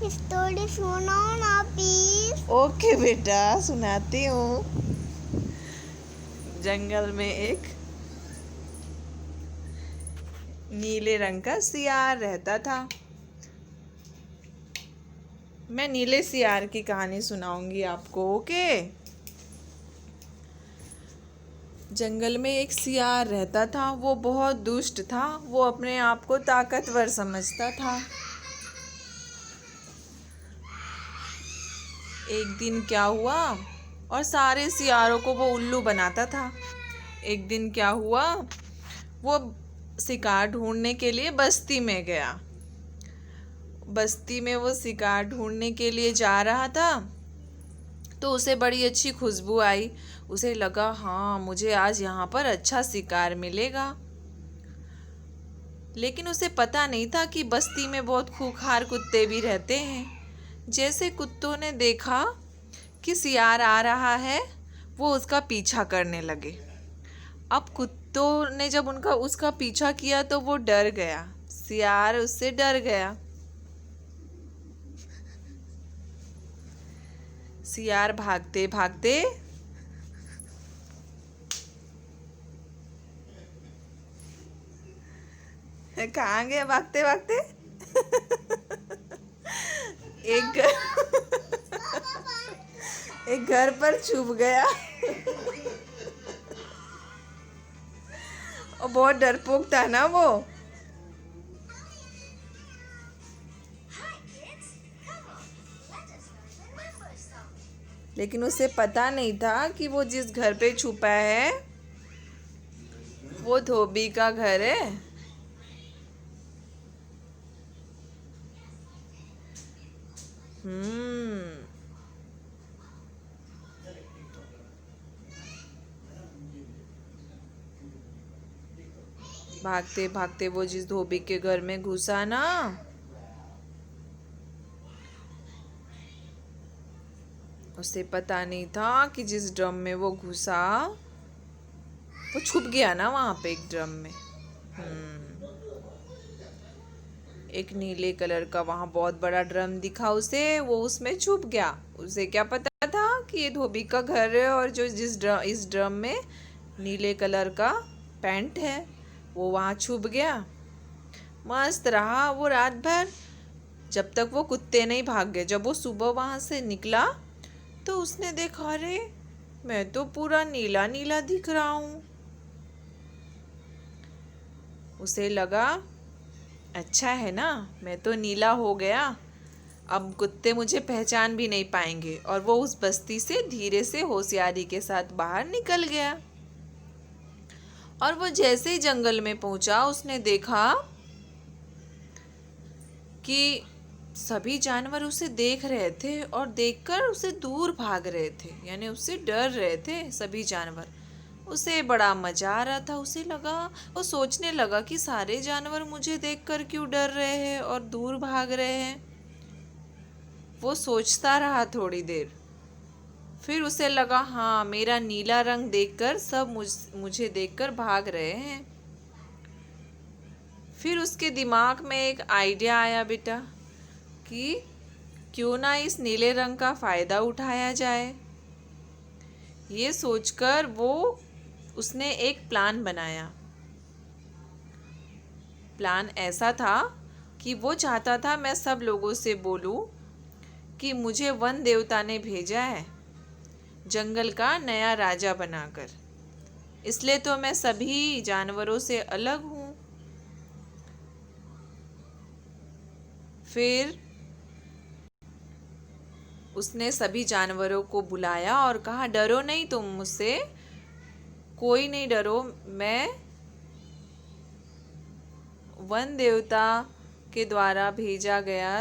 Story सुनाओ ना please. Okay बेटा, सुनाती हूँ। जंगल में एक नीले रंग का सियार रहता था। मैं नीले सियार की कहानी सुनाऊंगी आपको। ओके। जंगल में एक सियार रहता था। वो बहुत दुष्ट था। वो अपने आप को ताकतवर समझता था। एक दिन क्या हुआ, और सारे सियारों को वो उल्लू बनाता था। एक दिन क्या हुआ, वो शिकार ढूंढने के लिए बस्ती में गया। बस्ती में वो शिकार ढूंढने के लिए जा रहा था, तो उसे बड़ी अच्छी खुशबू आई। उसे लगा, हाँ, मुझे आज यहाँ पर अच्छा शिकार मिलेगा। लेकिन उसे पता नहीं था कि बस्ती में बहुत खूंखार कुत्ते भी रहते हैं। जैसे कुत्तों ने देखा कि सियार आ रहा है, वो उसका पीछा करने लगे। अब कुत्तों ने जब उसका पीछा किया तो वो डर गया। सियार उससे डर गया। सियार भागते भागते कहाँ गया भागते भागते? एक एक घर पर छुप गया। और बहुत डरपोक था ना वो। लेकिन उसे पता नहीं था कि वो जिस घर पे छुपा है वो धोबी का घर है। हम्म भागते भागते वो जिस धोबी के घर में घुसा ना, उसे पता नहीं था कि जिस ड्रम में वो घुसा वो छुप गया ना वहां पे एक ड्रम में। एक नीले कलर का वहां बहुत बड़ा ड्रम दिखा उसे। वो उसमें छुप गया। उसे क्या पता था कि ये धोबी का घर है, और जो इस ड्रम में नीले कलर का पैंट है। वो वहां छुप गया। मस्त रहा वो रात भर, जब तक वो कुत्ते नहीं भाग गए। जब वो सुबह वहां से निकला तो उसने देखा, अरे मैं तो पूरा नीला नीला दिख रहा हूँ। उसे लगा, अच्छा है ना, मैं तो नीला हो गया, अब कुत्ते मुझे पहचान भी नहीं पाएंगे। और वो उस बस्ती से धीरे से होशियारी के साथ बाहर निकल गया। और वो जैसे ही जंगल में पहुंचा, उसने देखा कि सभी जानवर उसे देख रहे थे और देखकर उसे दूर भाग रहे थे, यानी उससे डर रहे थे सभी जानवर। उसे बड़ा मजा आ रहा था। उसे लगा, वो सोचने लगा कि सारे जानवर मुझे देखकर क्यों डर रहे हैं और दूर भाग रहे हैं। वो सोचता रहा थोड़ी देर। फिर उसे लगा, हाँ, मेरा नीला रंग देखकर सब मुझे देखकर भाग रहे हैं। फिर उसके दिमाग में एक आइडिया आया बेटा, कि क्यों ना इस नीले रंग का फायदा उठाया जाए। ये सोचकर उसने एक प्लान बनाया। प्लान ऐसा था कि वो चाहता था मैं सब लोगों से बोलूं कि मुझे वन देवता ने भेजा है जंगल का नया राजा बनाकर। इसलिए तो मैं सभी जानवरों से अलग हूँ। फिर उसने सभी जानवरों को बुलाया और कहा, डरो नहीं तुम मुझसे, कोई नहीं डरो, मैं वन देवता के द्वारा भेजा गया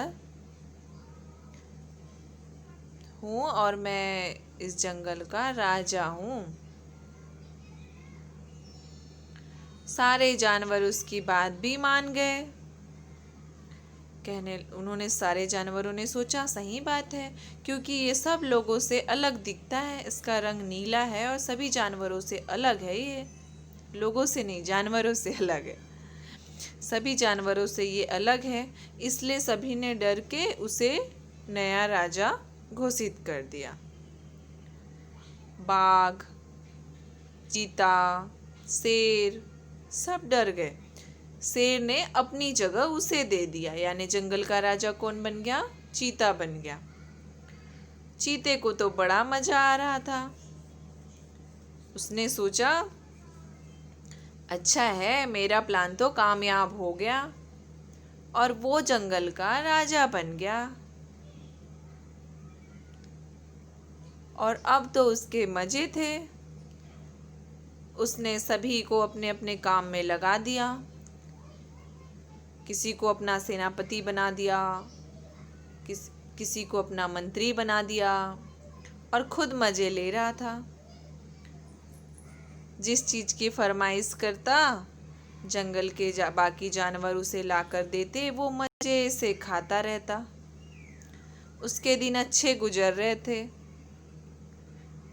हूँ और मैं इस जंगल का राजा हूँ। सारे जानवर उसकी बात भी मान गए। उन्होंने सारे जानवरों ने सोचा, सही बात है, क्योंकि ये सब लोगों से अलग दिखता है, इसका रंग नीला है और सभी जानवरों से अलग है। ये लोगों से नहीं, जानवरों से अलग है। सभी जानवरों से ये अलग है, इसलिए सभी ने डर के उसे नया राजा घोषित कर दिया। बाघ, चीता, शेर सब डर गए। शेर ने अपनी जगह उसे दे दिया, यानी जंगल का राजा कौन बन गया? चीता बन गया। चीते को तो बड़ा मजा आ रहा था। उसने सोचा, अच्छा है, मेरा प्लान तो कामयाब हो गया और वो जंगल का राजा बन गया। और अब तो उसके मजे थे। उसने सभी को अपने अपने काम में लगा दिया। किसी को अपना सेनापति बना दिया, किसी को अपना मंत्री बना दिया और खुद मजे ले रहा था। जिस चीज़ की फरमाइश करता, जंगल के बाकी जानवर उसे लाकर देते, वो मजे से खाता रहता। उसके दिन अच्छे गुजर रहे थे।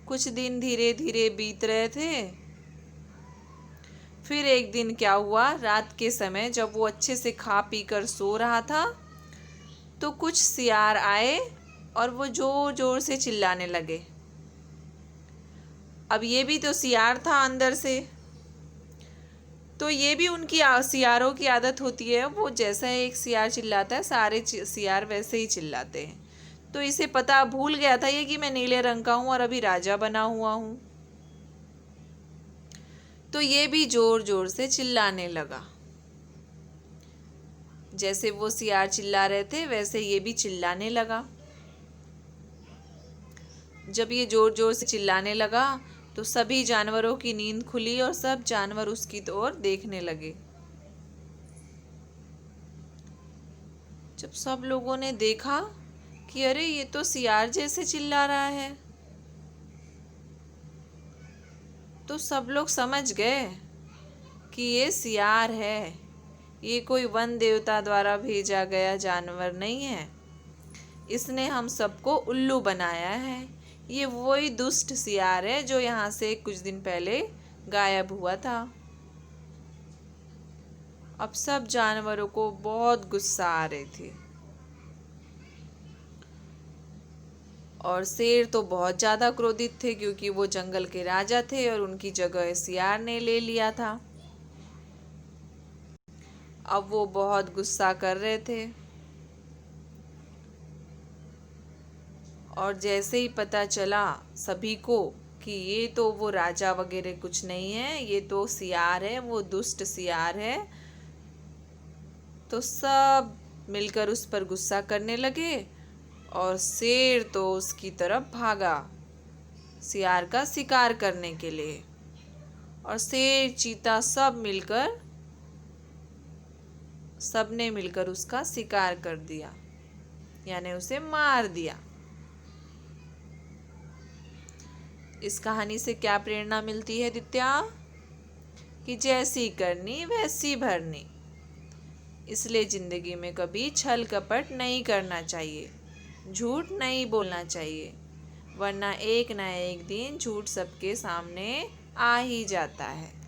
कुछ दिन धीरे धीरे बीत रहे थे। फिर एक दिन क्या हुआ, रात के समय जब वो अच्छे से खा पी कर सो रहा था, तो कुछ सियार आए और वो जोर जोर से चिल्लाने लगे। अब ये भी तो सियार था अंदर से, तो ये भी उनकी सियारों की आदत होती है। वो जैसा एक सियार चिल्लाता है, सारे सियार वैसे ही चिल्लाते हैं। तो इसे पता भूल गया था ये कि मैं नीले रंग का हूँ और अभी राजा बना हुआ हूँ। तो ये भी जोर जोर से चिल्लाने लगा। जैसे वो सियार चिल्ला रहे थे, वैसे ये भी चिल्लाने लगा। जब ये जोर जोर से चिल्लाने लगा, तो सभी जानवरों की नींद खुली और सब जानवर उसकी ओर देखने लगे। जब सब लोगों ने देखा कि अरे ये तो सियार जैसे चिल्ला रहा है, तो सब लोग समझ गए कि ये सियार है, ये कोई वन देवता द्वारा भेजा गया जानवर नहीं है। इसने हम सबको उल्लू बनाया है। ये वही दुष्ट सियार है जो यहाँ से कुछ दिन पहले गायब हुआ था। अब सब जानवरों को बहुत गुस्सा आ रही थी और शेर तो बहुत ज़्यादा क्रोधित थे, क्योंकि वो जंगल के राजा थे और उनकी जगह सियार ने ले लिया था। अब वो बहुत गुस्सा कर रहे थे और जैसे ही पता चला सभी को कि ये तो वो राजा वगैरह कुछ नहीं है, ये तो सियार है, वो दुष्ट सियार है, तो सब मिलकर उस पर गुस्सा करने लगे और शेर तो उसकी तरफ भागा सियार का शिकार करने के लिए। और शेर, चीता सबने मिलकर उसका शिकार कर दिया, यानी उसे मार दिया। इस कहानी से क्या प्रेरणा मिलती है दित्या? कि जैसी करनी वैसी भरनी। इसलिए जिंदगी में कभी छल कपट नहीं करना चाहिए, झूठ नहीं बोलना चाहिए, वरना एक ना एक दिन झूठ सबके सामने आ ही जाता है।